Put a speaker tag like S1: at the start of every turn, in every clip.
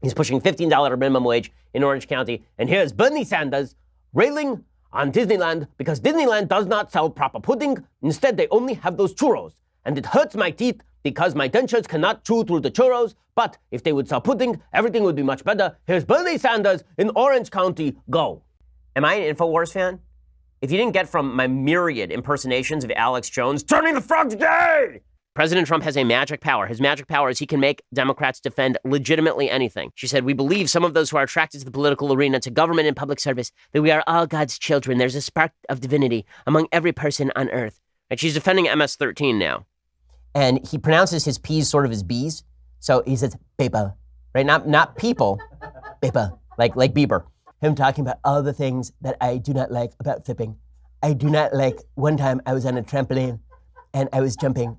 S1: He's pushing $15 minimum wage in Orange County. And here's Bernie Sanders railing on Disneyland because Disneyland does not sell proper pudding. Instead, they only have those churros. And it hurts my teeth because my dentures cannot chew through the churros. But if they would sell pudding, everything would be much better. Here's Bernie Sanders in Orange County. Go. Am I an InfoWars fan? If you didn't get from my myriad impersonations of Alex Jones, turning the frogs gay! President Trump has a magic power. His magic power is he can make Democrats defend legitimately anything. She said, we believe some of those who are attracted to the political arena, to government and public service, that we are all God's children. There's a spark of divinity among every person on earth. And she's defending MS-13 now. And he pronounces his P's sort of as B's. So he says, people, right? Not people, people, like Bieber. Him talking about all the things that I do not like about flipping. I do not like, one time I was on a trampoline and I was jumping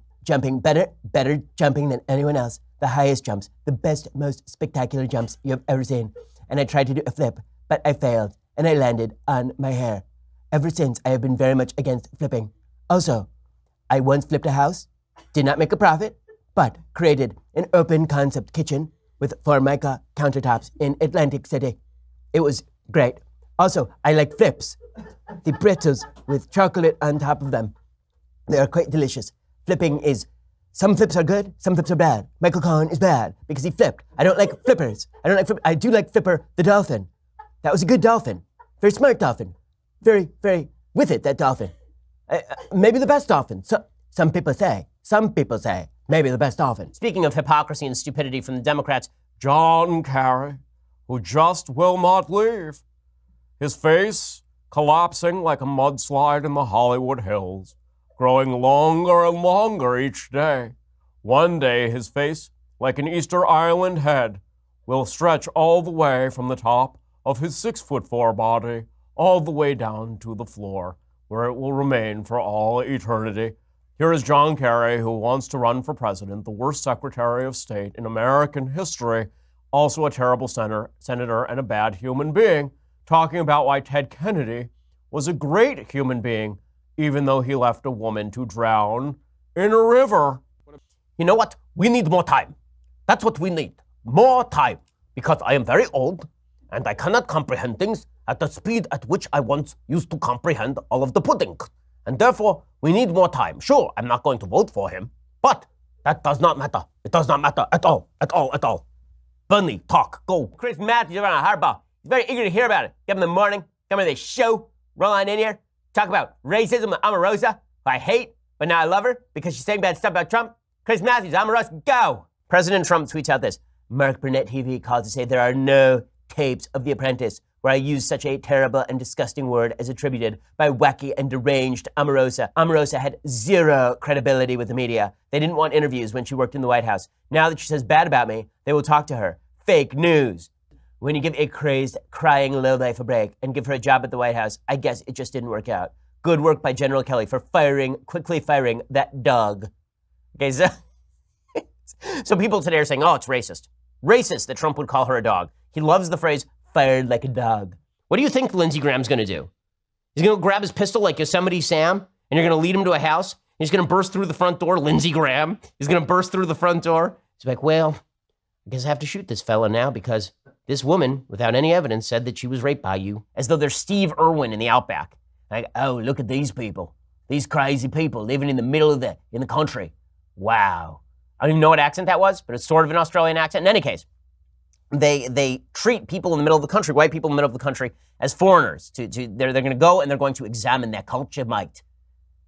S1: better jumping than anyone else. The highest jumps, the best, most spectacular jumps you have ever seen. And I tried to do a flip, but I failed and I landed on my hair. Ever since, I have been very much against flipping. Also, I once flipped a house, did not make a profit, but created an open concept kitchen with Formica countertops in Atlantic City. It was great. Also, I like flips. The pretzels with chocolate on top of them. They are quite delicious. Flipping is, some flips are good, some flips are bad. Michael Cohen is bad because he flipped. I don't like flippers. I do like Flipper the dolphin. That was a good dolphin. Very smart dolphin. Very, very with it, that dolphin. Maybe the best dolphin. So, some people say, maybe the best dolphin. Speaking of hypocrisy and stupidity from the Democrats, John Kerry, who just will not leave. His face collapsing like a mudslide in the Hollywood Hills, growing longer and longer each day. One day his face, like an Easter Island head, will stretch all the way from the top of his 6'4" body all the way down to the floor, where it will remain for all eternity. Here is John Kerry, who wants to run for president, the worst Secretary of State in American history, also a terrible senator and a bad human being, talking about why Ted Kennedy was a great human being, even though he left a woman to drown in a river. You know what? We need more time. That's what we need. More time. Because I am very old, and I cannot comprehend things at the speed at which I once used to comprehend all of the pudding. And therefore, we need more time. Sure, I'm not going to vote for him, but that does not matter. It does not matter at all, at all, at all. Bernie, talk, go. Chris Matthews around a hardball. He's very eager to hear about it. Give him the morning, come to the show, roll on in here, talk about racism with Omarosa, who I hate, but now I love her because she's saying bad stuff about Trump. Chris Matthews, Omarosa, go. President Trump tweets out this. Mark Burnett TV called to say there are no tapes of The Apprentice where I use such a terrible and disgusting word as attributed by wacky and deranged Omarosa. Omarosa had zero credibility with the media. They didn't want interviews when she worked in the White House. Now that she says bad about me, they will talk to her. Fake news. When you give a crazed, crying lowlife a break and give her a job at the White House, I guess it just didn't work out. Good work by General Kelly for quickly firing that dog. Okay, so people today are saying, oh, it's racist. Racist that Trump would call her a dog. He loves the phrase, fired like a dog. What do you think Lindsey Graham's going to do? He's going to grab his pistol like Yosemite Sam, and you're going to lead him to a house. He's going to burst through the front door. Lindsey Graham is going to burst through the front door. He's like, well, I guess I have to shoot this fella now because this woman, without any evidence, said that she was raped by you. As though they're Steve Erwin in the Outback. Like, oh, look at these people. These crazy people living in the middle of the country. Wow. I don't even know what accent that was, but it's sort of an Australian accent. In any case, they treat people in the middle of the country, white people in the middle of the country, as foreigners. They're going to go and they're going to examine their culture, mate.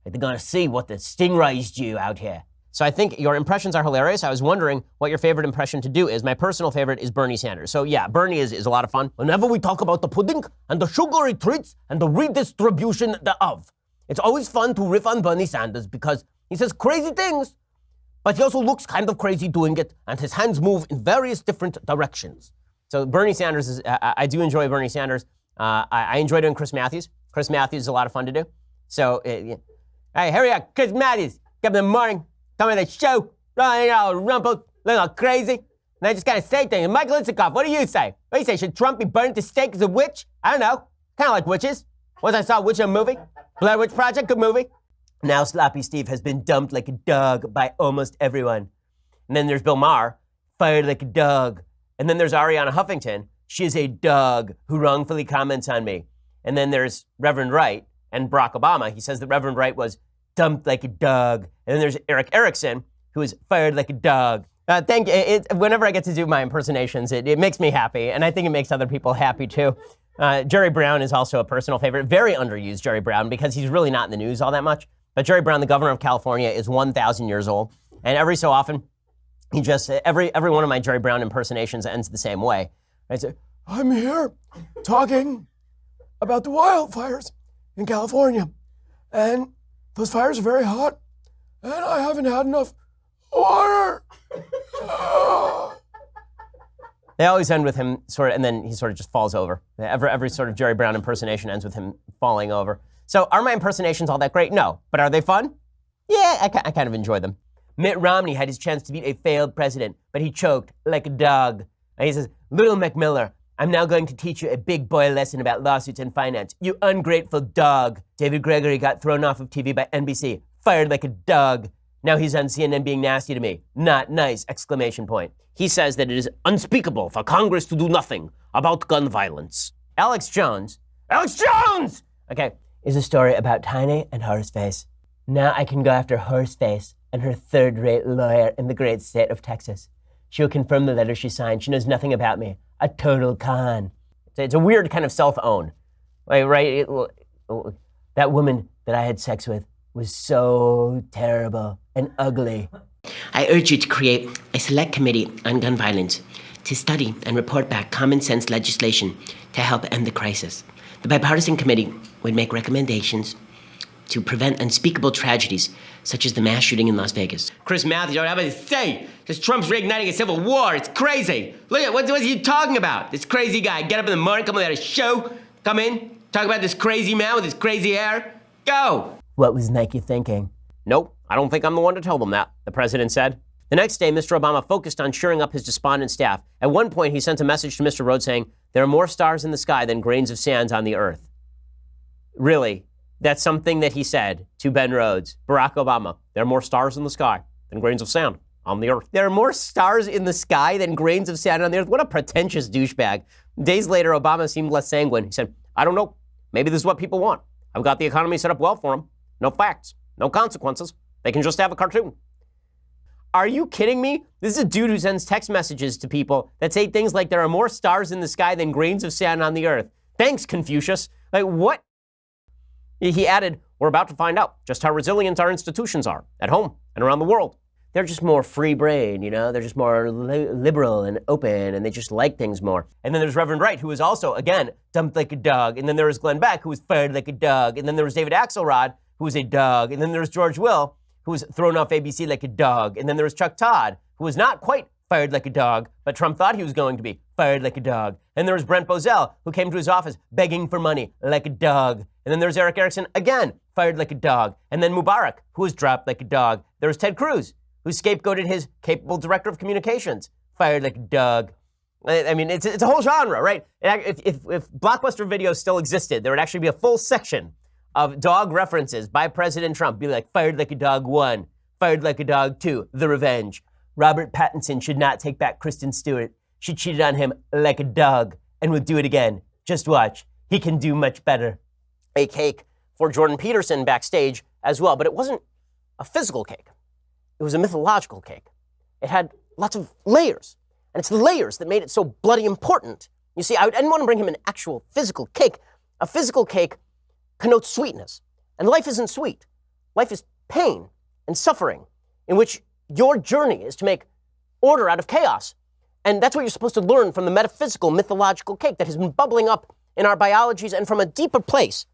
S1: They're going to see what the stingrays do out here. So I think your impressions are hilarious. I was wondering what your favorite impression to do is. My personal favorite is Bernie Sanders. So yeah, Bernie is a lot of fun. Whenever we talk about the pudding and the sugary treats and the redistribution thereof, it's always fun to riff on Bernie Sanders because he says crazy things, but he also looks kind of crazy doing it, and his hands move in various different directions. So Bernie Sanders is, I do enjoy Bernie Sanders. I enjoy doing Chris Matthews. Chris Matthews is a lot of fun to do. So, hey, hurry up, Chris Matthews. Come in the morning, come in the show, running all rumpled, looking all crazy. And I just kind of say things. Michael Isikoff, what do you say? What do you say? Should Trump be burned to stake as a witch? I don't know. Kind of like witches. Once I saw a witch in a movie. Blair Witch Project, good movie. Now Sloppy Steve has been dumped like a dog by almost everyone. And then there's Bill Maher, fired like a dog. And then there's Ariana Huffington. She is a dog who wrongfully comments on me. And then there's Reverend Wright and Barack Obama. He says that Reverend Wright was dumped like a dog. And then there's Eric Erickson, who was fired like a dog. Thank you. Whenever I get to do my impersonations, it makes me happy. And I think it makes other people happy, too. Jerry Brown is also a personal favorite. Very underused Jerry Brown because he's really not in the news all that much. But Jerry Brown, the governor of California, is 1,000 years old. And every so often, he just, every one of my Jerry Brown impersonations ends the same way. I say, I'm here talking about the wildfires in California. And those fires are very hot. And I haven't had enough water. They always end with him and then he sort of just falls over. Every sort of Jerry Brown impersonation ends with him falling over. So are my impersonations all that great? No. But are they fun? Yeah, I kind of enjoy them. Mitt Romney had his chance to beat a failed president, but he choked like a dog. And he says, Little McMiller, I'm now going to teach you a big boy lesson about lawsuits and finance. You ungrateful dog. David Gregory got thrown off of TV by NBC, fired like a dog. Now he's on CNN being nasty to me. Not nice, exclamation point. He says that it is unspeakable for Congress to do nothing about gun violence. Alex Jones, okay, is a story about Tiny and Horseface. Now I can go after Horseface and her third-rate lawyer in the great state of Texas. She'll confirm the letter she signed. She knows nothing about me. A total con. It's a weird kind of self-own. Right? That woman that I had sex with was so terrible and ugly. I urge you to create a select committee on gun violence to study and report back common sense legislation to help end the crisis. The bipartisan committee would make recommendations to prevent unspeakable tragedies such as the mass shooting in Las Vegas. Chris Matthews, what am I to say? Because Trump's reigniting a civil war. It's crazy. Look at what's he talking about? This crazy guy. Get up in the morning, come without a show, come in, talk about this crazy man with his crazy hair. Go. What was Nike thinking? Nope, I don't think I'm the one to tell them that, the president said. The next day, Mr. Obama focused on cheering up his despondent staff. At one point, he sent a message to Mr. Rhodes saying, there are more stars in the sky than grains of sand on the earth. Really? That's something that he said to Ben Rhodes, Barack Obama. There are more stars in the sky than grains of sand on the earth. There are more stars in the sky than grains of sand on the earth. What a pretentious douchebag. Days later, Obama seemed less sanguine. He said, I don't know. Maybe this is what people want. I've got the economy set up well for them. No facts, no consequences. They can just have a cartoon. Are you kidding me? This is a dude who sends text messages to people that say things like there are more stars in the sky than grains of sand on the earth. Thanks, Confucius. Like, what? He added, we're about to find out just how resilient our institutions are at home and around the world. They're just more free brain, you know? They're just more liberal and open, and they just like things more. And then there's Reverend Wright, who was also, again, dumped like a dog. And then there was Glenn Beck, who was fired like a dog. And then there was David Axelrod, who was a dog. And then there was George Will, who was thrown off ABC like a dog. And then there was Chuck Todd, who was not quite fired like a dog, but Trump thought he was going to be fired like a dog. And there was Brent Bozell, who came to his office begging for money like a dog. And then there's Eric Erickson, again, fired like a dog. And then Mubarak, who was dropped like a dog. There was Ted Cruz, who scapegoated his capable director of communications, fired like a dog. I mean, it's a whole genre, right? If Blockbuster Video still existed, there would actually be a full section of dog references by President Trump. Be like, fired like a dog 1, fired like a dog 2, The Revenge. Robert Pattinson should not take back Kristen Stewart. She cheated on him like a dog and will do it again. Just watch. He can do much better. A cake for Jordan Peterson backstage as well, but it wasn't a physical cake. It was a mythological cake. It had lots of layers, and it's the layers that made it so bloody important. You see, I didn't want to bring him an actual physical cake. A physical cake connotes sweetness, and life isn't sweet. Life is pain and suffering, in which your journey is to make order out of chaos. And that's what you're supposed to learn from the metaphysical, mythological cake that has been bubbling up in our biologies and from a deeper place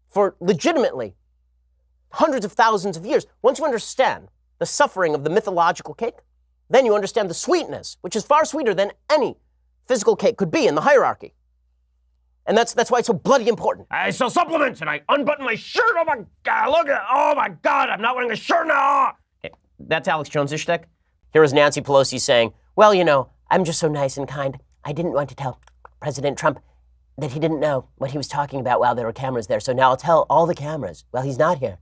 S1: for legitimately hundreds of thousands of years. Once you understand the suffering of the mythological cake, then you understand the sweetness, which is far sweeter than any physical cake could be in the hierarchy. And that's why it's so bloody important. I sell supplements and I unbutton my shirt. Oh my God, look at, oh my God, I'm not wearing a shirt now. Okay, that's Alex Jones' shtick. Here was Nancy Pelosi saying, well, you know, I'm just so nice and kind. I didn't want to tell President Trump that he didn't know what he was talking about while there were cameras there. So now I'll tell all the cameras while he's not here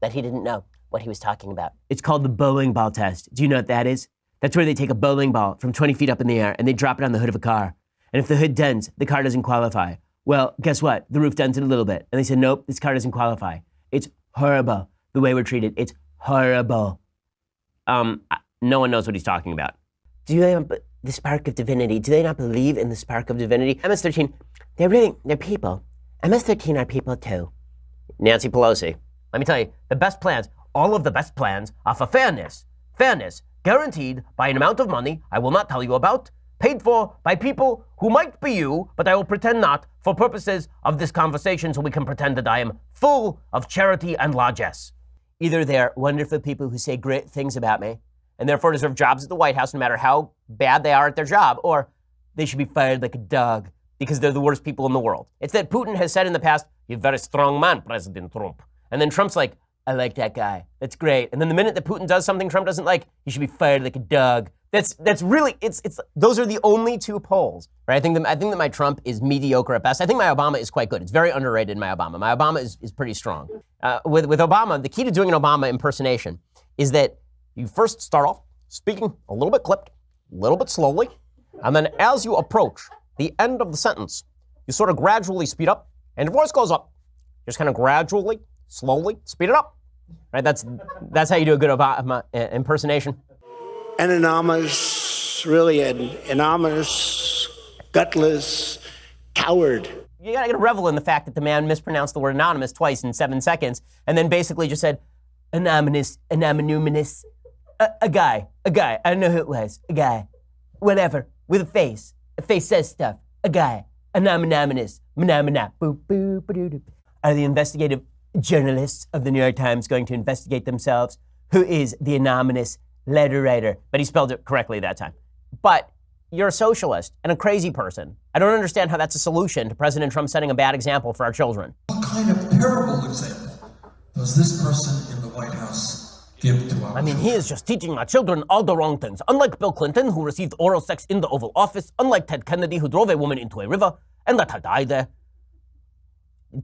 S1: that he didn't know what he was talking about. It's called the bowling ball test. Do you know what that is? That's where they take a bowling ball from 20 feet up in the air and they drop it on the hood of a car. And if the hood dents, the car doesn't qualify. Well, guess what? The roof dented a little bit. And they said, nope, this car doesn't qualify. It's horrible the way we're treated. It's horrible. No one knows what he's talking about. Do they have the spark of divinity? Do they not believe in the spark of divinity? MS-13, they're people. MS-13 are people too. Nancy Pelosi, let me tell you, the best plans, all of the best plans are for fairness. Fairness, guaranteed by an amount of money I will not tell you about, paid for by people who might be you, but I will pretend not, for purposes of this conversation so we can pretend that I am full of charity and largesse. Either they're wonderful people who say great things about me, and therefore deserve jobs at the White House no matter how bad they are at their job, or they should be fired like a dog because they're the worst people in the world. It's that Putin has said in the past, you're a very strong man, President Trump. And then Trump's like, I like that guy. That's great. And then the minute that Putin does something Trump doesn't like, he should be fired like a dog. That's really, it's those are the only two poles, right? I think that my Trump is mediocre at best. I think my Obama is quite good. It's very underrated, my Obama. My Obama is pretty strong. With Obama, the key to doing an Obama impersonation is that you first start off speaking a little bit clipped, a little bit slowly, and then as you approach the end of the sentence, you sort of gradually speed up, and your voice goes up. Just kind of gradually, slowly speed it up. Right? That's how you do a good Obama impersonation.
S2: An anonymous, gutless coward.
S1: You gotta revel in the fact that the man mispronounced the word anonymous twice in 7 seconds, and then basically just said, anonymous, a guy, I don't know who it was, a guy, whatever, with a face says stuff, a guy, anonymous, boop, boop, boop. Are the investigative journalists of the New York Times going to investigate themselves? Who is the anonymous letter writer? But he spelled it correctly that time. But you're a socialist and a crazy person. I don't understand how that's a solution to President Trump setting a bad example for our children.
S3: What kind of terrible example does this person in the White House give to our children?
S1: He is just teaching our children all the wrong things. Unlike Bill Clinton, who received oral sex in the Oval Office. Unlike Ted Kennedy, who drove a woman into a river and let her die there.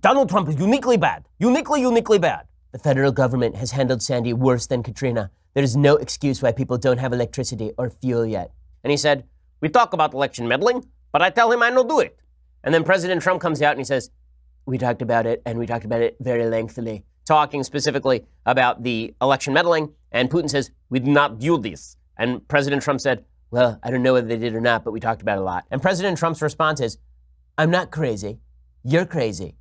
S1: Donald Trump is uniquely bad. Uniquely bad. The federal government has handled Sandy worse than Katrina. There is no excuse why people don't have electricity or fuel yet. And he said, we talk about election meddling, but I tell him I no do it. And then President Trump comes out and he says, we talked about it, and we talked about it very lengthily. Talking specifically about the election meddling, and Putin says, we did not do this. And President Trump said, well, I don't know whether they did or not, but we talked about it a lot. And President Trump's response is, I'm not crazy. You're crazy.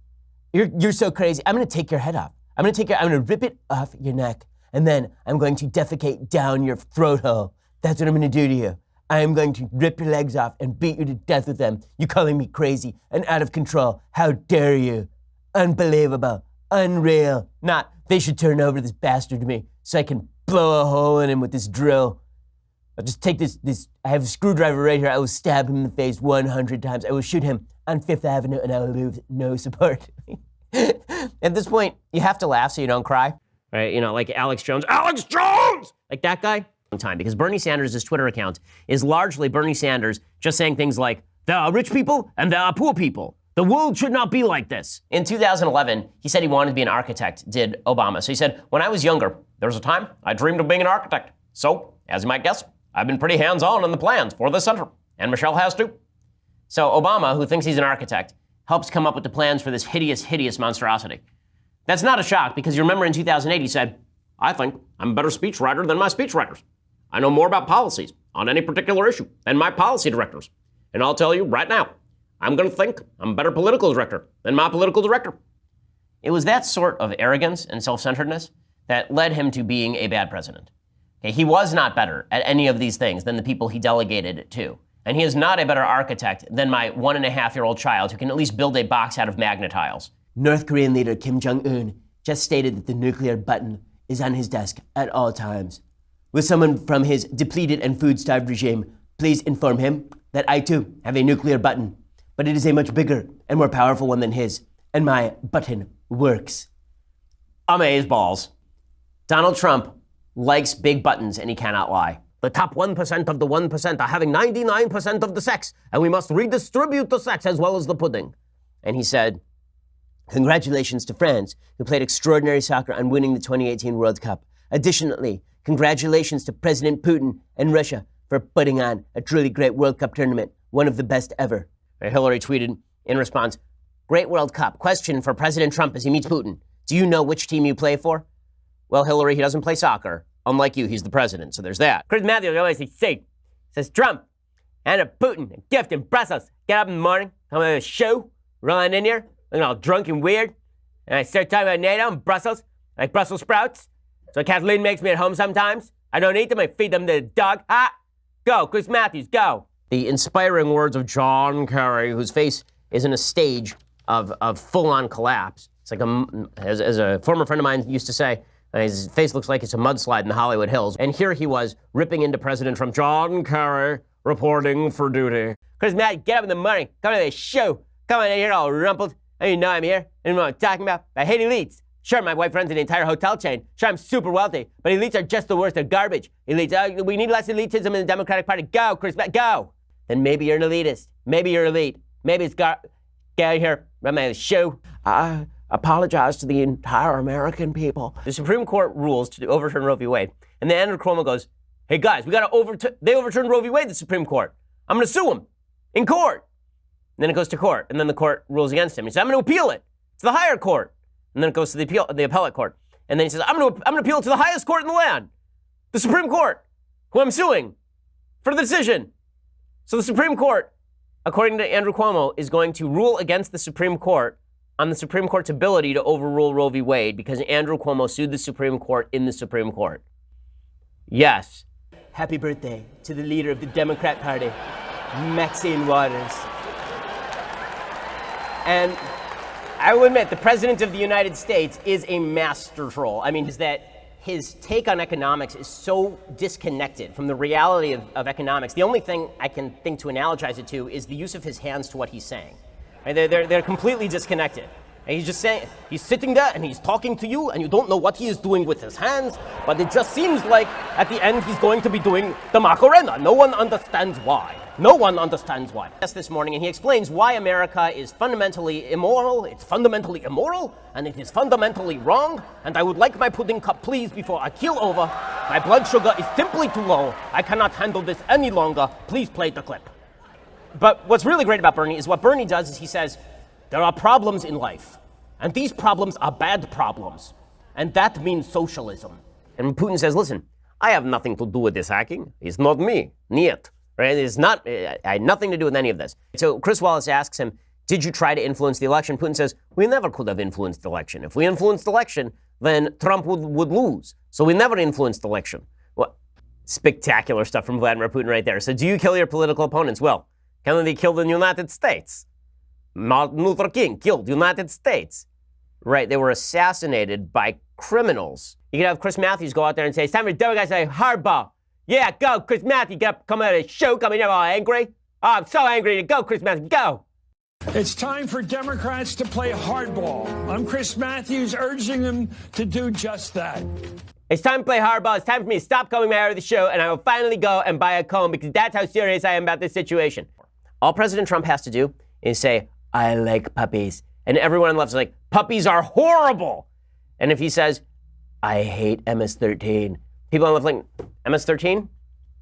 S1: You're so crazy. I'm going to take your head off. I'm going to rip it off your neck, and then I'm going to defecate down your throat hole. That's what I'm going to do to you. I am going to rip your legs off and beat you to death with them. You calling me crazy and out of control. How dare you? Unbelievable. Unreal. Not, they should turn over this bastard to me so I can blow a hole in him with this drill. I'll just take this, I have a screwdriver right here. I will stab him in the face 100 times. I will shoot him on Fifth Avenue and I will lose no support. At this point, you have to laugh so you don't cry. Right? Like Alex Jones. Like that guy. Time, because Bernie Sanders' Twitter account is largely Bernie Sanders just saying things like, there are rich people and there are poor people. The world should not be like this. In 2011, he said he wanted to be an architect, did Obama. So he said, when I was younger, there was a time I dreamed of being an architect. So, as you might guess, I've been pretty hands-on in the plans for this center. And Michelle has too. So Obama, who thinks he's an architect, helps come up with the plans for this hideous monstrosity. That's not a shock, because you remember in 2008, he said, I think I'm a better speechwriter than my speechwriters. I know more about policies on any particular issue than my policy directors. And I'll tell you right now, I'm going to think I'm a better political director than my political director. It was that sort of arrogance and self-centeredness that led him to being a bad president. Okay, he was not better at any of these things than the people he delegated it to. And he is not a better architect than my 1.5-year-old child who can at least build a box out of magnetiles. North Korean leader Kim Jong-un just stated that the nuclear button is on his desk at all times. Will someone from his depleted and food-starved regime please inform him that I too have a nuclear button, but it is a much bigger and more powerful one than his, and my button works. Amazeballs. Donald Trump likes big buttons and he cannot lie. The top 1% of the 1% are having 99% of the sex, and we must redistribute the sex as well as the pudding. And he said, congratulations to France, who played extraordinary soccer on winning the 2018 World Cup. Additionally, congratulations to President Putin and Russia for putting on a truly great World Cup tournament, one of the best ever. Hillary tweeted in response, "Great World Cup. Question for President Trump as he meets Putin. Do you know which team you play for?" Well, Hillary, he doesn't play soccer. Unlike you, he's the president, so there's that. Chris Matthews always says, Trump and a Putin a gift in Brussels. Get up in the morning, come to a show, run in here, looking all drunk and weird. And I start talking about NATO and Brussels, like Brussels sprouts. So Kathleen makes me at home sometimes. I don't eat them, I feed them to the dog. Go, Chris Matthews, go. The inspiring words of John Kerry, whose face is in a stage of full-on collapse. It's like, as a former friend of mine used to say, his face looks like it's a mudslide in the Hollywood Hills. And here he was, ripping into President Trump. John Kerry, reporting for duty. Chris Matthews, get up in the morning, come to the show. Come on in here all rumpled. I didn't know I'm here. I didn't know what I'm talking about. I hate elites. Sure, my wife runs an entire hotel chain. Sure, I'm super wealthy. But elites are just the worst. They're garbage. Elites, we need less elitism in the Democratic Party. Go, Chris Matthews, go. Then maybe you're an elitist. Maybe you're elite. Maybe it's get out here, run my show. I apologize to the entire American people. The Supreme Court rules to overturn Roe v. Wade. And then Andrew Cuomo goes, hey guys, we got to they overturned Roe v. Wade, the Supreme Court. I'm going to sue them in court. And then it goes to court. And then the court rules against him. He says, I'm going to appeal it to the higher court. And then it goes to the appellate court. And then he says, I'm going to appeal it to the highest court in the land, the Supreme Court, who I'm suing for the decision. So the Supreme Court, according to Andrew Cuomo, is going to rule against the Supreme Court on the Supreme Court's ability to overrule Roe v. Wade because Andrew Cuomo sued the Supreme Court in the Supreme Court. Yes. Happy birthday to the leader of the Democrat Party, Maxine Waters. And I will admit, the President of the United States is a master troll. I mean, is that his take on economics is so disconnected from the reality of economics. The only thing I can think to analogize it to is the use of his hands to what he's saying. Right? They're completely disconnected. And he's just saying, he's sitting there and he's talking to you and you don't know what he is doing with his hands, but it just seems like at the end he's going to be doing the Macarena. No one understands why. No one understands why. Yes, this morning, and he explains why America is fundamentally immoral, it's fundamentally immoral, and it is fundamentally wrong, and I would like my pudding cup, please, before I keel over. My blood sugar is simply too low. I cannot handle this any longer. Please play the clip. But what's really great about Bernie is what Bernie does is he says, there are problems in life, and these problems are bad problems, and that means socialism. And Putin says, listen, I have nothing to do with this hacking. It's not me. Niet. Right? It's not, I had nothing to do with any of this. So Chris Wallace asks him, did you try to influence the election? Putin says, we never could have influenced the election. If we influenced the election, then Trump would lose. So we never influenced the election. Well, spectacular stuff from Vladimir Putin right there. So do you kill your political opponents? Well, Kennedy killed in the United States. Martin Luther King killed the United States. Right, they were assassinated by criminals. You can have Chris Matthews go out there and say, it's time for Democrats to say hardball. Yeah, go, Chris Matthews, come out of the show, coming here all angry. Oh, I'm so angry. Go, Chris Matthews, go.
S4: It's time for Democrats to play hardball. I'm Chris Matthews, urging them to do just that.
S1: It's time to play hardball. It's time for me to stop coming out of the show, and I will finally go and buy a comb because that's how serious I am about this situation. All President Trump has to do is say, I like puppies. And everyone on the left is like, puppies are horrible. And if he says, I hate MS-13, people on the left like, MS-13?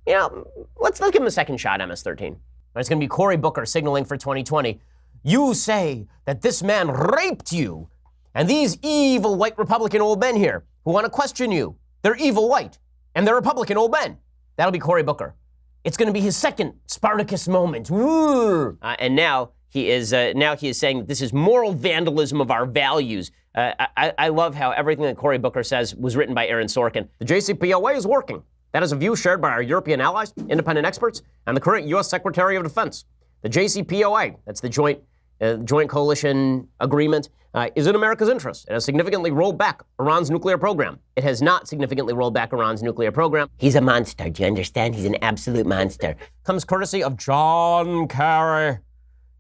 S1: Yeah, let's give him a second shot, MS-13. It's going to be Cory Booker signaling for 2020. You say that this man raped you, and these evil white Republican old men here who want to question you, they're evil white, and they're Republican old men. That'll be Cory Booker. It's going to be his second Spartacus moment. And now he is saying that this is moral vandalism of our values. I love how everything that Cory Booker says was written by Aaron Sorkin. The JCPOA is working. That is a view shared by our European allies, independent experts, and the current U.S. Secretary of Defense. The JCPOA, that's the Joint Coalition Agreement, is in America's interest. It has significantly rolled back Iran's nuclear program. It has not significantly rolled back Iran's nuclear program. He's a monster. Do you understand? He's an absolute monster. Comes courtesy of John Kerry.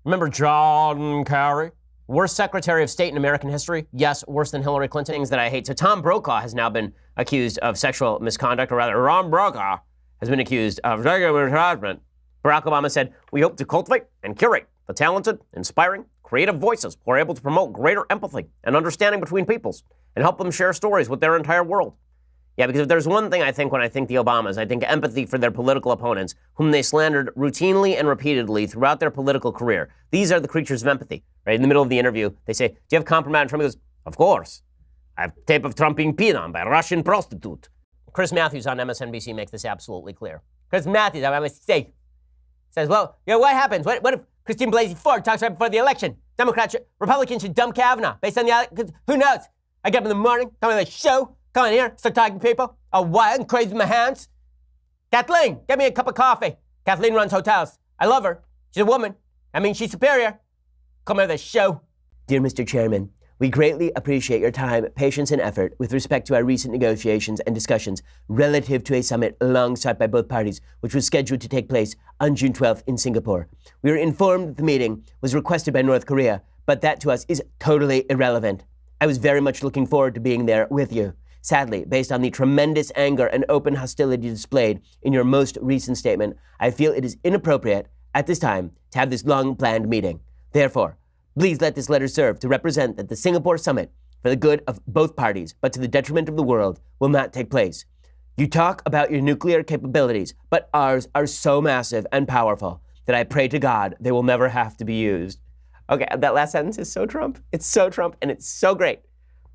S1: Remember John Kerry? Worst Secretary of State in American history? Yes, worse than Hillary Clinton. Things that I hate. So Tom Brokaw has now been accused of sexual misconduct, or rather, Ron Brokaw has been accused of sexual harassment. Barack Obama said, we hope to cultivate and curate the talented, inspiring, creative voices who are able to promote greater empathy and understanding between peoples and help them share stories with their entire world. Yeah, because if there's one thing I think when I think the Obamas, I think empathy for their political opponents, whom they slandered routinely and repeatedly throughout their political career. These are the creatures of empathy, right? In the middle of the interview, they say, do you have compromise? And Trump goes, of course. I have tape of Trump being peed on by a Russian prostitute. Chris Matthews on MSNBC makes this absolutely clear. Chris Matthews on MSNBC says, well, what happens? What if Christine Blasey Ford talks right before the election? Republicans should dump Kavanaugh based on the, who knows? I get up in the morning, come on the show, come on here, start talking to people, all wild and crazy with my hands. Kathleen, get me a cup of coffee. Kathleen runs hotels. I love her. She's a woman. I mean, she's superior. Come on the show. Dear Mr. Chairman, we greatly appreciate your time, patience, and effort with respect to our recent negotiations and discussions relative to a summit long sought by both parties, which was scheduled to take place on June 12th in Singapore. We were informed that the meeting was requested by North Korea, but that to us is totally irrelevant. I was very much looking forward to being there with you. Sadly, based on the tremendous anger and open hostility displayed in your most recent statement, I feel it is inappropriate at this time to have this long-planned meeting. Therefore, please let this letter serve to represent that the Singapore summit, for the good of both parties, but to the detriment of the world, will not take place. You talk about your nuclear capabilities, but ours are so massive and powerful that I pray to God they will never have to be used. Okay, that last sentence is so Trump. It's so Trump, and it's so great.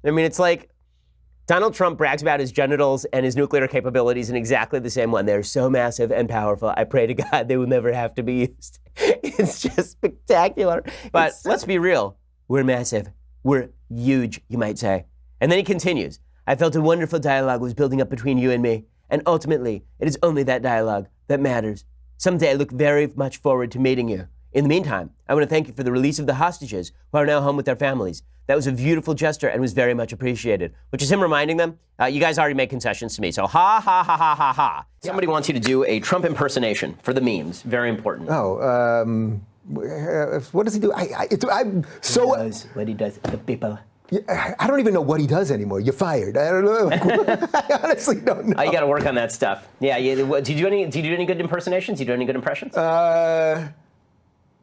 S1: I mean, it's like Donald Trump brags about his genitals and his nuclear capabilities in exactly the same one. They're so massive and powerful. I pray to God they will never have to be used. It's just spectacular. But let's be real. We're massive. We're huge, you might say. And then he continues. I felt a wonderful dialogue was building up between you and me. And ultimately, it is only that dialogue that matters. Someday I look very much forward to meeting you. In the meantime, I want to thank you for the release of the hostages who are now home with their families. That was a beautiful gesture and was very much appreciated, which is him reminding them, you guys already made concessions to me, so ha, ha, ha, ha, ha, ha. Somebody wants you to do a Trump impersonation for the memes. Very important.
S5: What does he do? I'm so...
S1: What he does to people.
S5: I don't even know what he does anymore. You're fired. I don't know. I honestly don't know.
S1: Oh, you got to work on that stuff. Yeah. Do you do any good impersonations? Do you do any good impressions?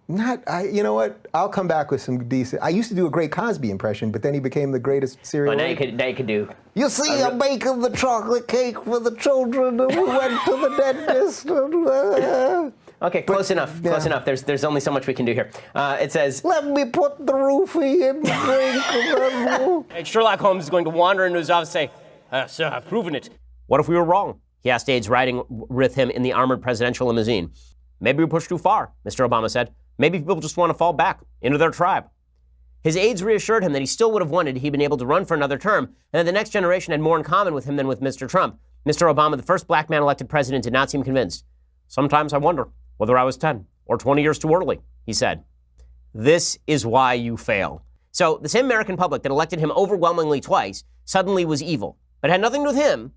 S5: You know what? I'll come back with some decent. I used to do a great Cosby impression, but then he became the greatest serial.
S1: Now you could do.
S5: You see, I'm making the chocolate cake for the children, and we went to the dentist.
S1: Okay, close enough. Yeah. Close enough. There's only so much we can do here. It says,
S5: "Let me put the roofie in the drink."
S1: Sherlock Holmes is going to wander into his office and say, "Sir, I've proven it." What if we were wrong? He asked aides riding with him in the armored presidential limousine. Maybe we pushed too far, Mr. Obama said. Maybe people just want to fall back into their tribe. His aides reassured him that he still would have wanted he'd been able to run for another term, and that the next generation had more in common with him than with Mr. Trump. Mr. Obama, the first black man elected president, did not seem convinced. Sometimes I wonder whether I was 10 or 20 years too early, he said. This is why you fail. So the same American public that elected him overwhelmingly twice suddenly was evil, but it had nothing to do with him.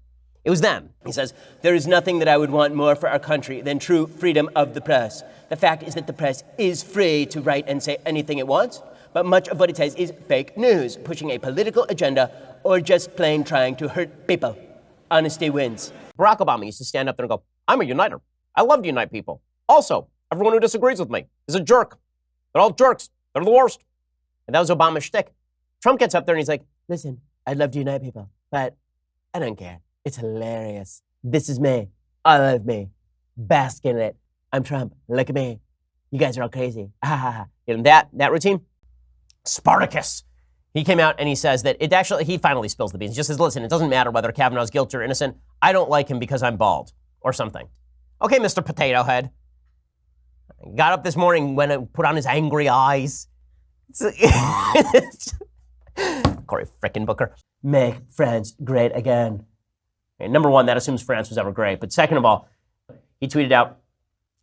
S1: It was them. He says, there is nothing that I would want more for our country than true freedom of the press. The fact is that the press is free to write and say anything it wants, but much of what it says is fake news, pushing a political agenda, or just plain trying to hurt people. Honesty wins. Barack Obama used to stand up there and go, I'm a uniter. I love to unite people. Also, everyone who disagrees with me is a jerk. They're all jerks. They're the worst. And that was Obama's shtick. Trump gets up there and he's like, listen, I'd love to unite people, but I don't care. It's hilarious. This is me. All of me. Bask in it. I'm Trump. Look at me. You guys are all crazy. Ha ha ha. You know that routine? Spartacus. He came out and he says that he finally spills the beans. He just says, listen, it doesn't matter whether Kavanaugh's guilty or innocent. I don't like him because I'm bald or something. Okay, Mr. Potato Head. Got up this morning, went and put on his angry eyes. Cory frickin' Booker. Make France great again. Okay, number one, that assumes France was ever great. But second of all, he tweeted out,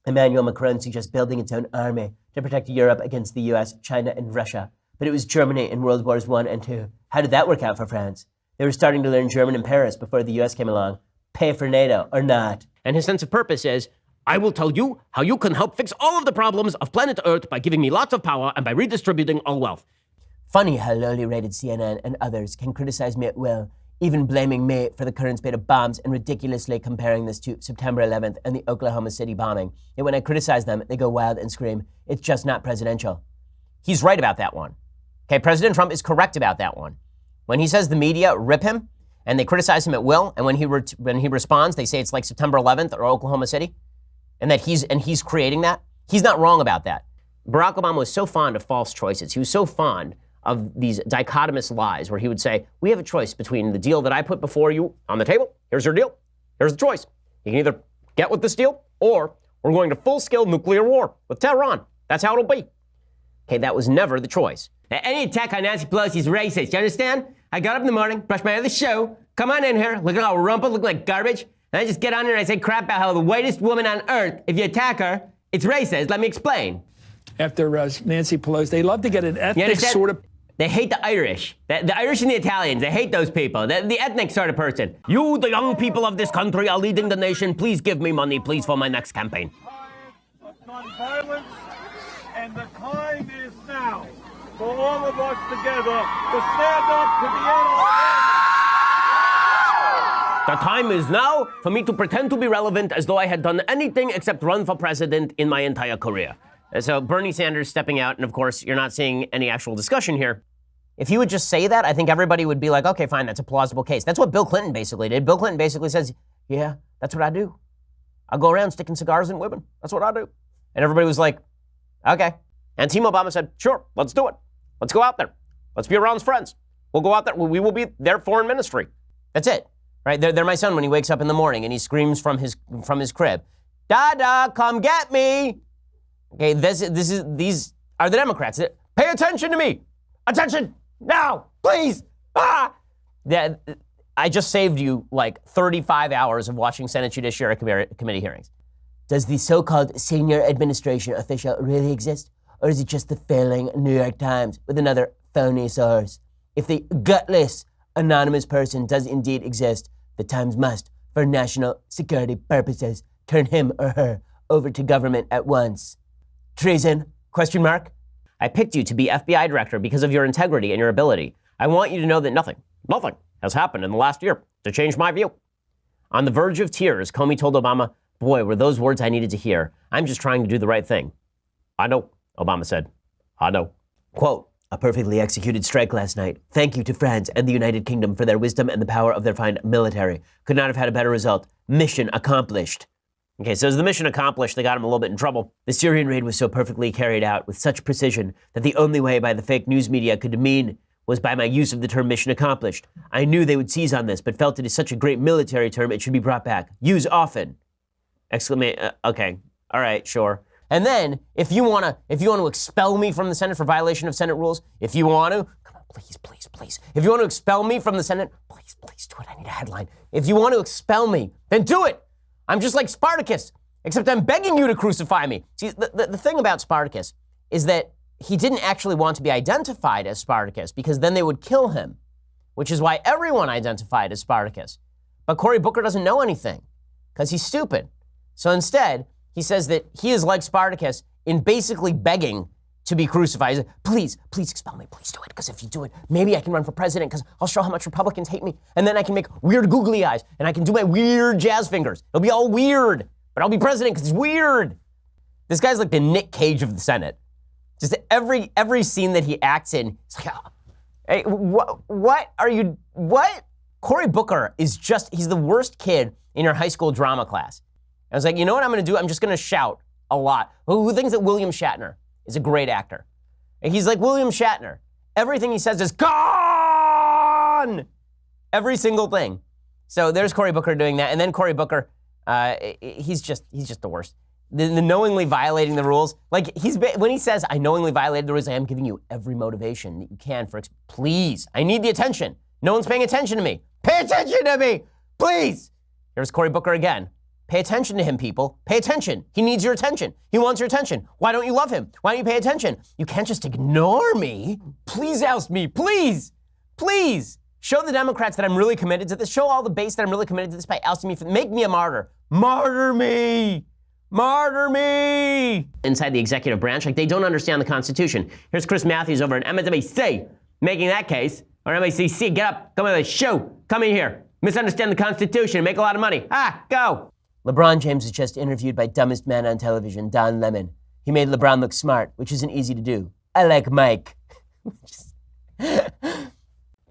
S1: Emmanuel Macron suggests building its own army to protect Europe against the US, China, and Russia. But it was Germany in World Wars I and II. How did that work out for France? They were starting to learn German in Paris before the US came along. Pay for NATO or not. And his sense of purpose is, I will tell you how you can help fix all of the problems of planet Earth by giving me lots of power and by redistributing all wealth. Funny how lowly rated CNN and others can criticize me at will, even blaming me for the current spate of bombs and ridiculously comparing this to September 11th and the Oklahoma City bombing. Yet when I criticize them, they go wild and scream, it's just not presidential. He's right about that one. Okay, President Trump is correct about that one. When he says the media rip him, and they criticize him at will. And when he responds, they say it's like September 11th or Oklahoma City, and that he's creating that. He's not wrong about that. Barack Obama was so fond of false choices. He was so fond of these dichotomous lies where he would say, we have a choice between the deal that I put before you on the table. Here's your deal. Here's the choice. You can either get with this deal or we're going to full-scale nuclear war with Tehran. That's how it'll be. Okay, that was never the choice. Any attack on Nancy Pelosi is racist. You understand? I got up in the morning, brushed my hair the show, come on in here, look at all rumpled, look like garbage, and I just get on here and I say crap about how the whitest woman on earth, if you attack her, it's racist. Let me explain.
S4: After Nancy Pelosi, they love to get an ethnic sort of...
S1: They hate the Irish. The Irish and the Italians, they hate those people. The ethnic sort of person. You, the young people of this country, are leading the nation. Please give me money, please, for my next campaign.
S6: Of nonviolence, and the time is now for all of us together to stand up to the NRA.
S1: The time is now for me to pretend to be relevant as though I had done anything except run for president in my entire career. So Bernie Sanders stepping out, and of course, you're not seeing any actual discussion here. If he would just say that, I think everybody would be like, okay, fine, that's a plausible case. That's what Bill Clinton basically did. Bill Clinton basically says, yeah, that's what I do. I go around sticking cigars in women. That's what I do. And everybody was like, okay. And Team Obama said, sure, let's do it. Let's go out there. Let's be Iran's friends. We'll go out there. We will be their foreign ministry. That's it, right? They're my son when he wakes up in the morning and he screams from his crib, Dada, come get me. Okay, these are the Democrats. Pay attention to me. Attention now, please. I just saved you like 35 hours of watching Senate Judiciary Committee hearings. Does the so-called senior administration official really exist? Or is it just the failing New York Times with another phony source? If the gutless, anonymous person does indeed exist, the Times must, for national security purposes, turn him or her over to government at once. Treason? Question mark? I picked you to be FBI director because of your integrity and your ability. I want you to know that nothing has happened in the last year to change my view. On the verge of tears, Comey told Obama, boy, were those words I needed to hear. I'm just trying to do the right thing. I know, Obama said. I know. Quote, a perfectly executed strike last night. Thank you to France and the United Kingdom for their wisdom and the power of their fine military. Could not have had a better result. Mission accomplished. Okay, so as the mission accomplished, they got him a little bit in trouble. The Syrian raid was so perfectly carried out with such precision that the only way by the fake news media could demean was by my use of the term mission accomplished. I knew they would seize on this, but felt it is such a great military term, it should be brought back. Use often. Okay, all right, sure. And then, if you want to expel me from the Senate for violation of Senate rules, if you want to, come on, please. If you want to expel me from the Senate, please do it. I need a headline. If you want to expel me, then do it. I'm just like Spartacus, except I'm begging you to crucify me. See, the thing about Spartacus is that he didn't actually want to be identified as Spartacus because then they would kill him, which is why everyone identified as Spartacus. But Cory Booker doesn't know anything because he's stupid. So instead, he says that he is like Spartacus in basically begging to be crucified. He's like, please expel me. Please do it. Because if you do it, maybe I can run for president because I'll show how much Republicans hate me. And then I can make weird googly eyes and I can do my weird jazz fingers. It'll be all weird, but I'll be president because it's weird. This guy's like the Nick Cage of the Senate. Just every scene that he acts in, it's like, oh, hey, what? Cory Booker is he's the worst kid in your high school drama class. I was like, you know what I'm going to do? I'm just going to shout a lot. Who thinks that William Shatner is a great actor? And he's like William Shatner. Everything he says is gone! Every single thing. So there's Cory Booker doing that. And then Cory Booker, he's just the worst. The knowingly violating the rules. Like, when he says, I knowingly violated the rules, I am giving you every motivation that you can for, please, I need the attention. No one's paying attention to me. Pay attention to me, please. Here's Cory Booker again. Pay attention to him, people. Pay attention. He needs your attention. He wants your attention. Why don't you love him? Why don't you pay attention? You can't just ignore me. Please oust me. Please. Show the Democrats that I'm really committed to this. Show all the base that I'm really committed to this by ousting me. Make me a martyr. Martyr me. Inside the executive branch, like they don't understand the Constitution. Here's Chris Matthews over at MSNBC making that case. Or MSNBC, get up. Come on the show. Come in here. Misunderstand the Constitution. Make a lot of money. Go. LeBron James was just interviewed by dumbest man on television, Don Lemon. He made LeBron look smart, which isn't easy to do. I like Mike.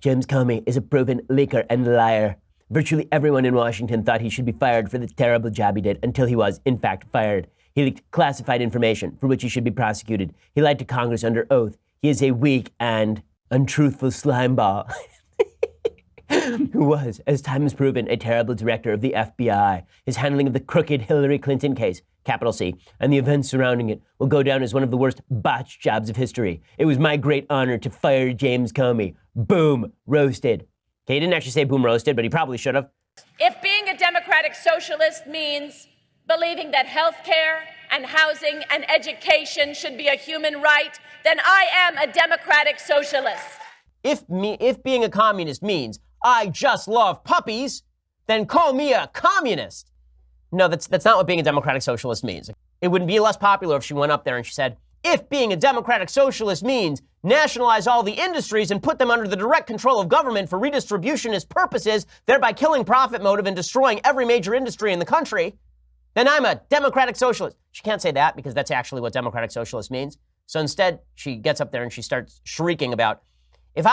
S1: James Comey is a proven leaker and liar. Virtually everyone in Washington thought he should be fired for the terrible job he did until he was, in fact, fired. He leaked classified information for which he should be prosecuted. He lied to Congress under oath. He is a weak and untruthful slimeball who was, as time has proven, a terrible director of the FBI. His handling of the crooked Hillary Clinton case, capital C, and the events surrounding it will go down as one of the worst botched jobs of history. It was my great honor to fire James Comey. Boom, roasted. Okay, he didn't actually say boom roasted, but he probably should have.
S7: If being a democratic socialist means believing that health care and housing and education should be a human right, then I am a democratic socialist.
S1: If being a communist means I just love puppies, then call me a communist. No, that's not what being a democratic socialist means. It would be less popular if she went up there and she said, if being a democratic socialist means nationalize all the industries and put them under the direct control of government for redistributionist purposes, thereby killing profit motive and destroying every major industry in the country, then I'm a democratic socialist. She can't say that because that's actually what democratic socialist means. So instead, she gets up there and she starts shrieking about, if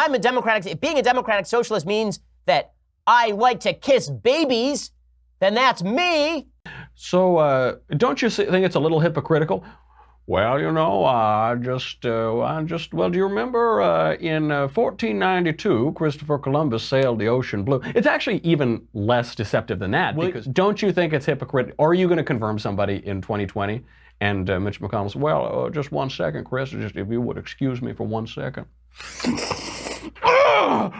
S1: being a democratic socialist means that I like to kiss babies, then that's me.
S8: So don't you think it's a little hypocritical? Well, you know, well, do you remember in 1492, Christopher Columbus sailed the ocean blue? It's actually even less deceptive than that, because don't you think it's hypocritical? Or are you going to confirm somebody in 2020? And Mitch McConnell said, well, just 1 second, Chris, just if you would excuse me for 1 second.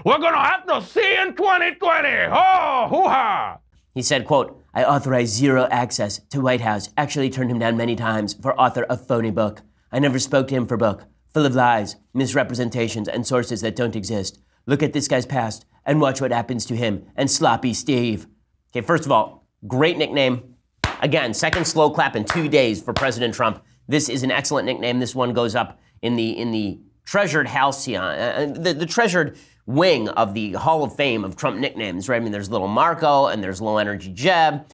S8: We're going to have to see in 2020. Oh, hoo-ha.
S1: He said, quote, I authorize zero access to White House. Actually turned him down many times for author of phony book. I never spoke to him for book. Full of lies, misrepresentations, and sources that don't exist. Look at this guy's past and watch what happens to him and Sloppy Steve. Okay, first of all, great nickname. Again, second slow clap in 2 days for President Trump. This is an excellent nickname. This one goes up in the treasured halcyon, the treasured wing of the Hall of Fame of Trump nicknames, right? I mean, there's Little Marco and there's Low Energy Jeb